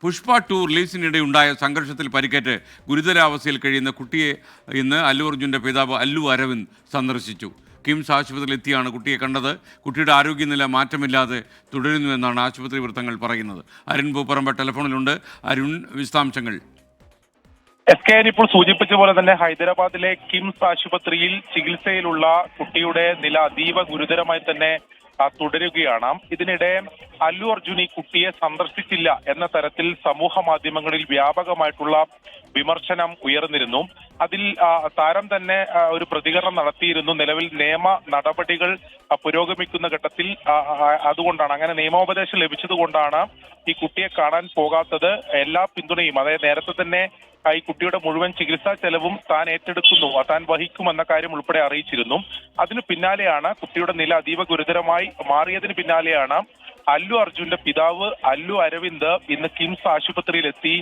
പുഷ്പ 2 റിലീസിനിടെ ഉണ്ടായ സംഘർഷത്തിൽ പരിക്കേറ്റ് ഗുരുതരാവസ്ഥയിൽ കഴിയുന്ന കുട്ടിയെ ഇന്ന് അല്ലു അർജുൻ്റെ പിതാവ് അല്ലു അരവിന്ദ് സന്ദർശിച്ചു. കിംസ് ആശുപത്രിയിൽ എത്തിയാണ് കുട്ടിയെ കണ്ടത്. കുട്ടിയുടെ ആരോഗ്യനില മാറ്റമില്ലാതെ തുടരുന്നുവെന്നാണ് ആശുപത്രി വൃത്തങ്ങൾ പറയുന്നത്. അരുൺ പൂപ്പറമ്പ ടെലിഫോണിലുണ്ട്. അരുൺ, വിശദാംശങ്ങൾ. ഇപ്പോൾ സൂചിപ്പിച്ച പോലെ തന്നെ ഹൈദരാബാദിലെ കിംസ് ആശുപത്രിയിൽ ചികിത്സയിലുള്ള കുട്ടിയുടെ നില അതീവ ഗുരുതരമായി തന്നെ തുടരുകയാണ്. ഇതിനിടെ അല്ലു അർജുൻ ഈ കുട്ടിയെ സന്ദർശിച്ചില്ല എന്ന തരത്തിൽ സമൂഹ മാധ്യമങ്ങളിൽ വ്യാപകമായിട്ടുള്ള വിമർശനം ഉയർന്നിരുന്നു. അതിൽ താരം തന്നെ ഒരു പ്രതികരണം നടത്തിയിരുന്നു. നിലവിൽ നിയമ നടപടികൾ പുരോഗമിക്കുന്ന ഘട്ടത്തിൽ അതുകൊണ്ടാണ്, അങ്ങനെ നിയമോപദേശം ലഭിച്ചതുകൊണ്ടാണ് ഈ കുട്ടിയെ കാണാൻ പോകാത്തത്. എല്ലാ പിന്തുണയും, അതായത് നേരത്തെ തന്നെ ഈ കുട്ടിയുടെ മുഴുവൻ ചികിത്സാ ചെലവും താൻ ഏറ്റെടുക്കുന്നു, താൻ വഹിക്കുമെന്ന കാര്യം ഉൾപ്പെടെ അറിയിച്ചിരുന്നു. അതിനു പിന്നാലെയാണ്, കുട്ടിയുടെ നില അതീവ ഗുരുതരമായി മാറിയതിന് പിന്നാലെയാണ് അല്ലു അർജുന്റെ പിതാവ് അല്ലു അരവിന്ദ് ഇന്ന് കിംസ് ആശുപത്രിയിലെത്തി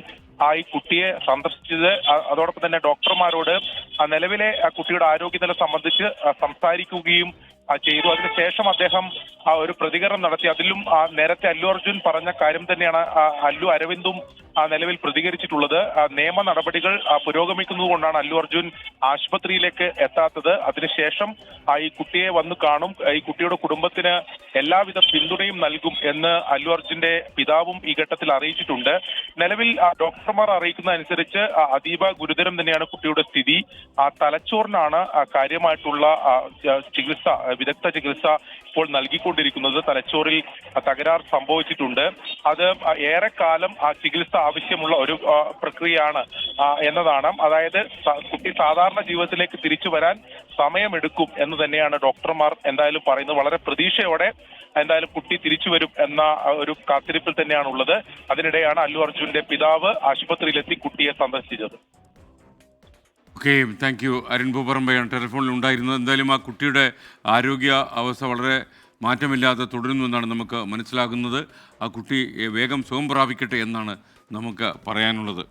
ഈ കുട്ടിയെ സന്ദർശിച്ചത്. അതോടൊപ്പം തന്നെ ഡോക്ടർമാരോട് നിലവിലെ കുട്ടിയുടെ ആരോഗ്യനില സംബന്ധിച്ച് സംസാരിക്കുകയും ചെയ്തു. അതിനുശേഷം അദ്ദേഹം ഒരു പ്രതികരണം നടത്തി. അതിലും നേരത്തെ അല്ലു അർജുൻ പറഞ്ഞ കാര്യം തന്നെയാണ് അല്ലു അരവിന്ദും നിലവിൽ പ്രതികരിച്ചിട്ടുള്ളത്. നിയമ നടപടികൾ പുരോഗമിക്കുന്നത് കൊണ്ടാണ് അല്ലു അർജുൻ ആശുപത്രിയിലേക്ക് എത്താത്തത്. അതിനുശേഷം ഈ കുട്ടിയെ വന്ന് കാണും, ഈ കുട്ടിയുടെ കുടുംബത്തിന് എല്ലാവിധ പിന്തുണയും നൽകും എന്ന് അല്ലു അർജുന്റെ പിതാവും ഈ ഘട്ടത്തിൽ അറിയിച്ചിട്ടുണ്ട്. നിലവിൽ ഡോക്ടർമാർ അറിയിക്കുന്ന അനുസരിച്ച് അതീവ ഗുരുതരം തന്നെയാണ് കുട്ടിയുടെ സ്ഥിതി. തലച്ചോറിനാണ് കാര്യമായിട്ടുള്ള ചികിത്സ, വിദഗ്ധ ചികിത്സ ഇപ്പോൾ നൽകിക്കൊണ്ടിരിക്കുന്നത്. തലച്ചോറിൽ തകരാർ സംഭവിച്ചിട്ടുണ്ട്. അത് ഏറെക്കാലം ആ ചികിത്സ ആവശ്യമുള്ള ഒരു പ്രക്രിയയാണ് എന്നതാണ്. അതായത് കുട്ടി സാധാരണ ജീവിതത്തിലേക്ക് തിരിച്ചു വരാൻ സമയമെടുക്കും എന്ന് തന്നെയാണ് ഡോക്ടർമാർ എന്തായാലും പറയുന്നത്. വളരെ പ്രതീക്ഷയോടെ എന്തായാലും കുട്ടി തിരിച്ചു വരും എന്ന ഒരു കാത്തിരിപ്പിൽ തന്നെയാണ് ഉള്ളത്. അതിനിടെയാണ് അല്ലു അർജുന്റെ പിതാവ് ആശുപത്രിയിലെത്തി കുട്ടിയെ സന്ദർശിച്ചത്. Okay, thank you. അരുൺ പൂപ്പറമ്പയാണ് ടെലിഫോണിൽ ഉണ്ടായിരുന്നത്. എന്തായാലും ആ കുട്ടിയുടെ ആരോഗ്യ അവസ്ഥ വളരെ മാറ്റമില്ലാതെ തുടരുന്നുവെന്നാണ് നമുക്ക് മനസ്സിലാകുന്നത്. ആ കുട്ടി വേഗം സുഖം പ്രാപിക്കട്ടെ എന്നാണ് നമുക്ക് പറയാനുള്ളത്.